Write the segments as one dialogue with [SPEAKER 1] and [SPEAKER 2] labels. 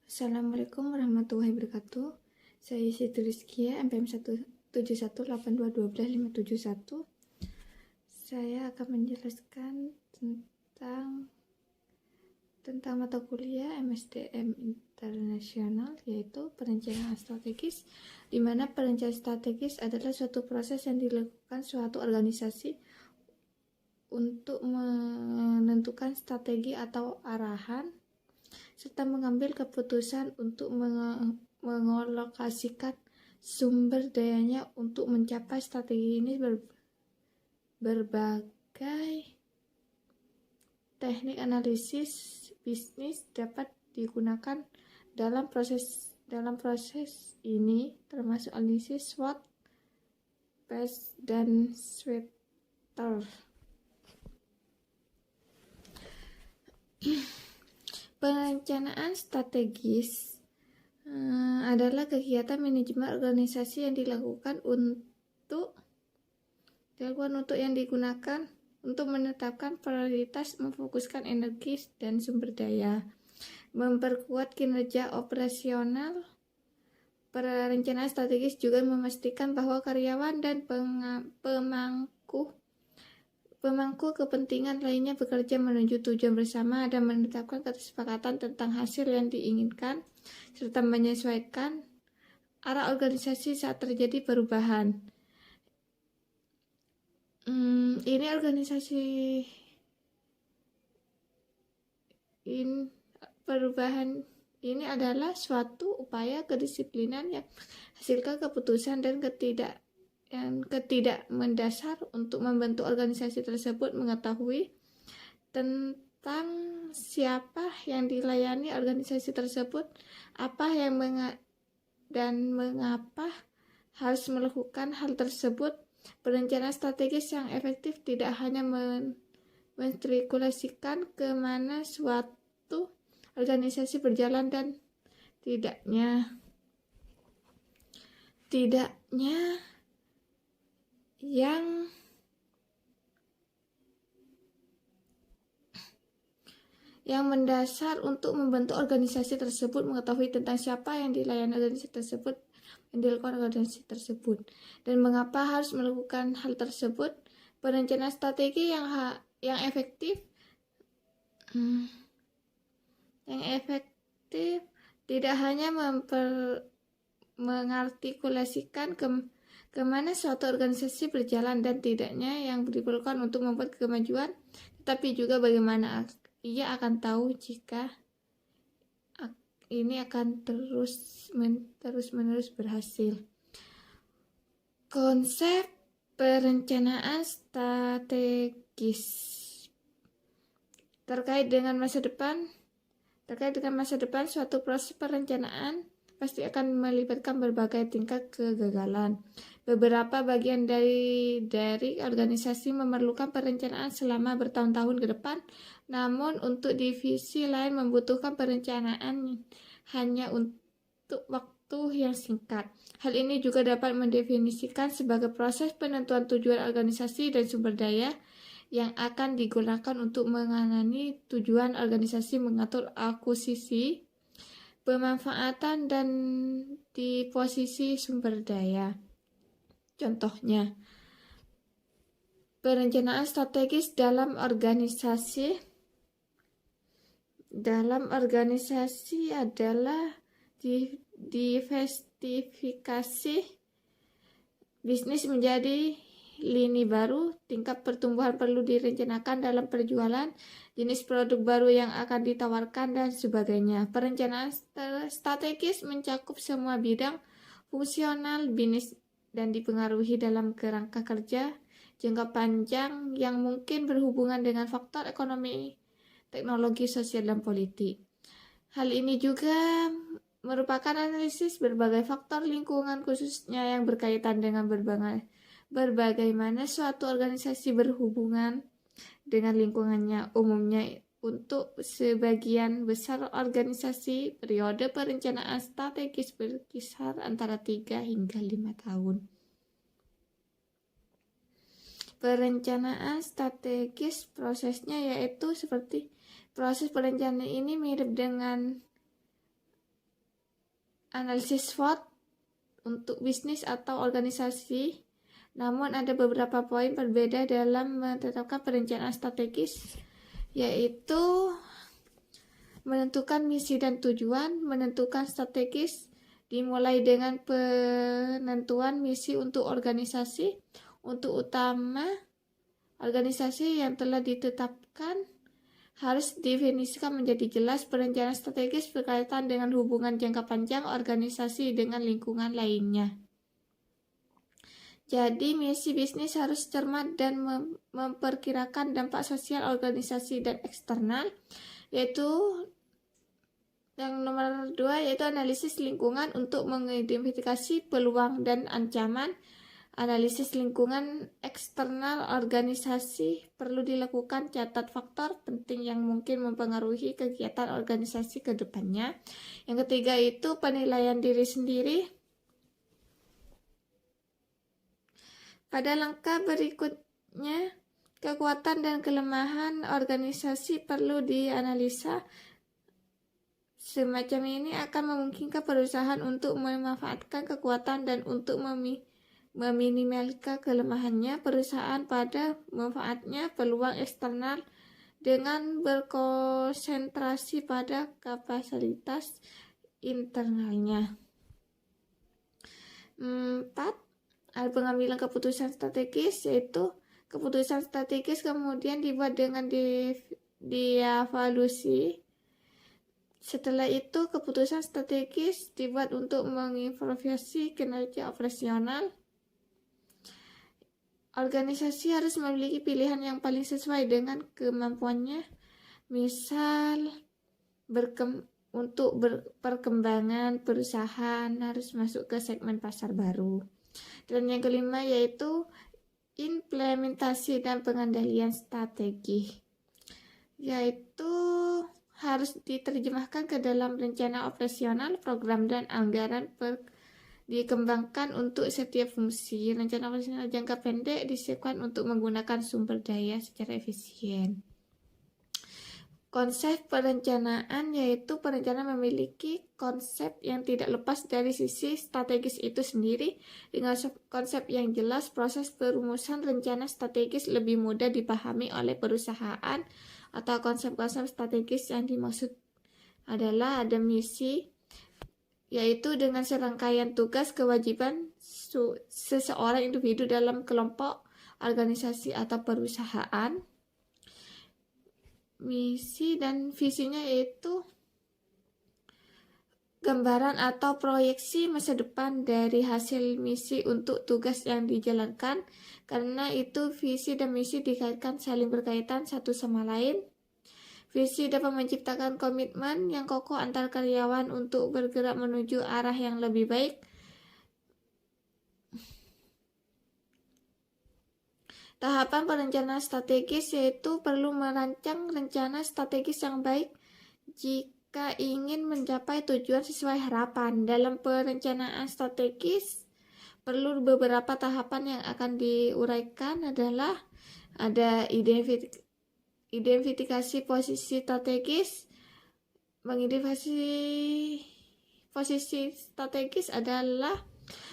[SPEAKER 1] Assalamualaikum warahmatullahi wabarakatuh. Saya Siti Rizkia, MPM 17182121571. Saya akan menjelaskan tentang mata kuliah MSDM Internasional, yaitu perencanaan strategis, di mana perencanaan strategis adalah suatu proses yang dilakukan suatu organisasi untuk menentukan strategi atau arahan serta mengambil keputusan untuk mengalokasikan sumber dayanya untuk mencapai strategi ini. Berbagai teknik analisis bisnis dapat digunakan dalam proses ini, termasuk analisis SWOT, PES, dan Sweater. Perencanaan strategis adalah kegiatan manajemen organisasi yang dilakukan untuk yang digunakan untuk menetapkan prioritas, memfokuskan energi dan sumber daya, memperkuat kinerja operasional. Perencanaan strategis juga memastikan bahwa karyawan dan pemangku kepentingan lainnya bekerja menuju tujuan bersama dan menetapkan kesepakatan tentang hasil yang diinginkan, serta menyesuaikan arah organisasi saat terjadi perubahan. Perubahan ini adalah suatu upaya kedisiplinan yang menghasilkan keputusan dan ketidak mendasar untuk membentuk organisasi tersebut, mengetahui tentang siapa yang dilayani organisasi tersebut, apa yang dan mengapa harus melakukan hal tersebut. Perencanaan strategis yang efektif tidak hanya menstrikulasikan kemana suatu organisasi berjalan dan tidaknya yang mendasar untuk membentuk organisasi tersebut, mengetahui tentang siapa yang dilayani organisasi tersebut, yang dilakukan organisasi tersebut, dan mengapa harus melakukan hal tersebut. Perencanaan strategi yang efektif tidak hanya mengartikulasikan kemana suatu organisasi berjalan dan tidaknya yang diperlukan untuk membuat kemajuan, tetapi juga bagaimana ia akan tahu jika ini akan terus-menerus berhasil. Konsep perencanaan strategis terkait dengan masa depan, suatu proses perencanaan pasti akan melibatkan berbagai tingkat kegagalan. Beberapa bagian dari organisasi memerlukan perencanaan selama bertahun-tahun ke depan, namun untuk divisi lain membutuhkan perencanaan hanya untuk waktu yang singkat. Hal ini juga dapat mendefinisikan sebagai proses penentuan tujuan organisasi dan sumber daya yang akan digunakan untuk menangani tujuan organisasi, mengatur akuisisi, pemanfaatan, dan di posisi sumber daya. Contohnya, perencanaan strategis dalam organisasi adalah diversifikasi bisnis menjadi lini baru, tingkat pertumbuhan perlu direncanakan dalam perjualan, jenis produk baru yang akan ditawarkan, dan sebagainya. Perencanaan strategis mencakup semua bidang fungsional bisnis dan dipengaruhi dalam kerangka kerja jangka panjang yang mungkin berhubungan dengan faktor ekonomi, teknologi, sosial, dan politik. Hal ini juga merupakan analisis berbagai faktor lingkungan, khususnya yang berkaitan dengan bagaimana suatu organisasi berhubungan dengan lingkungannya. Umumnya untuk sebagian besar organisasi, periode perencanaan strategis berkisar antara 3 hingga 5 tahun. Perencanaan strategis prosesnya yaitu seperti proses perencanaan ini mirip dengan analisis SWOT untuk bisnis atau organisasi. Namun ada beberapa poin berbeda dalam menetapkan perencanaan strategis, yaitu menentukan misi dan tujuan. Menentukan strategis dimulai dengan penentuan misi untuk organisasi. Untuk utama organisasi yang telah ditetapkan harus didefinisikan menjadi jelas. Perencanaan strategis berkaitan dengan hubungan jangka panjang organisasi dengan lingkungan lainnya. Jadi misi bisnis harus cermat dan memperkirakan dampak sosial organisasi dan eksternal, yaitu yang nomor 2 yaitu analisis lingkungan untuk mengidentifikasi peluang dan ancaman. Analisis lingkungan eksternal organisasi perlu dilakukan, catat faktor penting yang mungkin mempengaruhi kegiatan organisasi ke depannya. Yang ketiga itu penilaian diri sendiri. Pada langkah berikutnya, kekuatan dan kelemahan organisasi perlu dianalisa. Semacam ini akan memungkinkan perusahaan untuk memanfaatkan kekuatan dan untuk meminimalkan kelemahannya. Perusahaan pada manfaatnya peluang eksternal dengan berkonsentrasi pada kapasitas internalnya. 4. Pengambilan keputusan strategis, yaitu keputusan strategis kemudian dibuat dengan dievaluasi. Setelah itu keputusan strategis dibuat untuk mengevaluasi kinerja operasional. Organisasi harus memiliki pilihan yang paling sesuai dengan kemampuannya, misal untuk perkembangan perusahaan harus masuk ke segmen pasar baru. Dan yang kelima yaitu implementasi dan pengendalian strategi, yaitu harus diterjemahkan ke dalam rencana operasional, program dan anggaran dikembangkan untuk setiap fungsi. Rencana operasional jangka pendek disiapkan untuk menggunakan sumber daya secara efisien. Konsep perencanaan, yaitu perencanaan memiliki konsep yang tidak lepas dari sisi strategis itu sendiri. Dengan konsep yang jelas, proses perumusan rencana strategis lebih mudah dipahami oleh perusahaan. Atau konsep-konsep strategis yang dimaksud adalah ada misi, yaitu dengan serangkaian tugas kewajiban seseorang individu dalam kelompok, organisasi atau perusahaan. Misi dan visinya yaitu gambaran atau proyeksi masa depan dari hasil misi untuk tugas yang dijalankan. Karena itu visi dan misi dikaitkan, saling berkaitan satu sama lain. Visi dapat menciptakan komitmen yang kokoh antar karyawan untuk bergerak menuju arah yang lebih baik. Tahapan perencanaan strategis, yaitu perlu merancang rencana strategis yang baik jika ingin mencapai tujuan sesuai harapan. Dalam perencanaan strategis perlu beberapa tahapan yang akan diuraikan adalah ada identifikasi posisi strategis. Mengidentifikasi posisi strategis adalah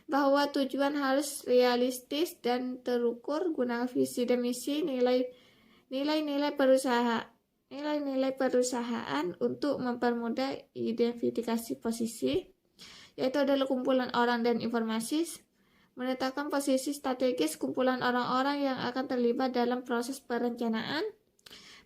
[SPEAKER 1] bahwa tujuan harus realistis dan terukur. Gunakan visi dan misi, nilai-nilai perusahaan untuk mempermudah identifikasi posisi, yaitu adalah kumpulan orang dan informasi. Menetapkan posisi strategis, kumpulan orang-orang yang akan terlibat dalam proses perencanaan.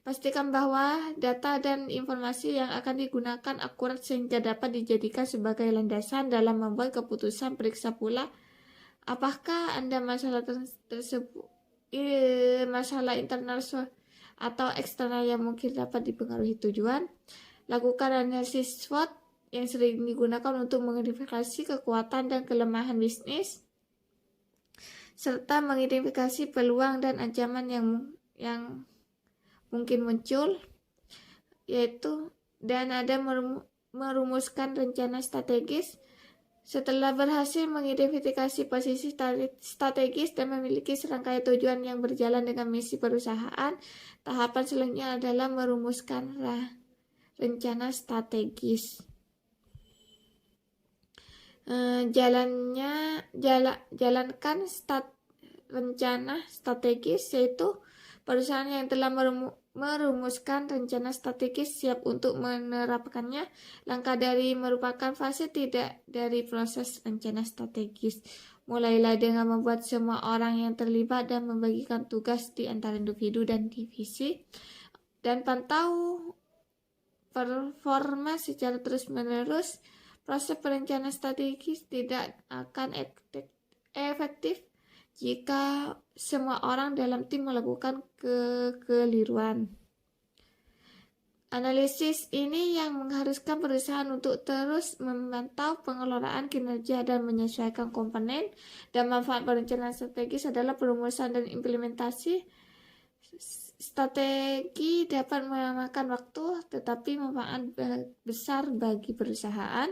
[SPEAKER 1] Pastikan bahwa data dan informasi yang akan digunakan akurat sehingga dapat dijadikan sebagai landasan dalam membuat keputusan. Periksa pula apakah Anda masalah tersebut masalah internal atau eksternal yang mungkin dapat dipengaruhi tujuan. Lakukan analisis SWOT yang sering digunakan untuk mengidentifikasi kekuatan dan kelemahan bisnis, serta mengidentifikasi peluang dan ancaman yang mungkin muncul, yaitu dan ada merumuskan rencana strategis. Setelah berhasil mengidentifikasi posisi strategis dan memiliki serangkaian tujuan yang berjalan dengan misi perusahaan, tahapan selanjutnya adalah merumuskan rencana strategis. jalankan rencana strategis, yaitu perusahaan yang telah merumuskan rencana strategis siap untuk menerapkannya. Langkah dari merupakan fase tidak dari proses rencana strategis. Mulailah dengan membuat semua orang yang terlibat dan membagikan tugas di antara individu dan divisi, dan pantau performa secara terus-menerus. Proses perencanaan strategis tidak akan efektif jika semua orang dalam tim melakukan kekeliruan. Analisis ini yang mengharuskan perusahaan untuk terus memantau pengelolaan kinerja dan menyesuaikan komponen dan manfaat perencanaan strategis adalah perumusan dan implementasi. Strategi dapat memakan waktu, tetapi manfaat besar bagi perusahaan.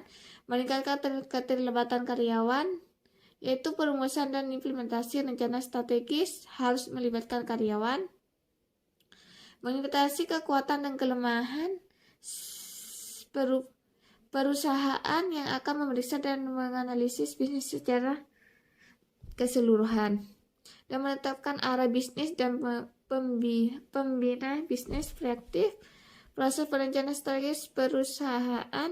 [SPEAKER 1] Meningkatkan keterlibatan karyawan, yaitu perumusan dan implementasi rencana strategis harus melibatkan karyawan. Menginventarisasi kekuatan dan kelemahan perusahaan yang akan memeriksa dan menganalisis bisnis secara keseluruhan, dan menetapkan arah bisnis dan pembina bisnis proaktif. Proses perencanaan strategis perusahaan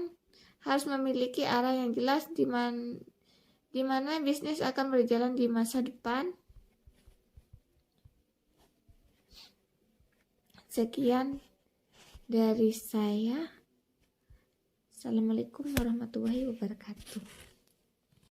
[SPEAKER 1] harus memiliki arah yang jelas di mana bisnis akan berjalan di masa depan. Sekian dari saya. Assalamualaikum warahmatullahi wabarakatuh.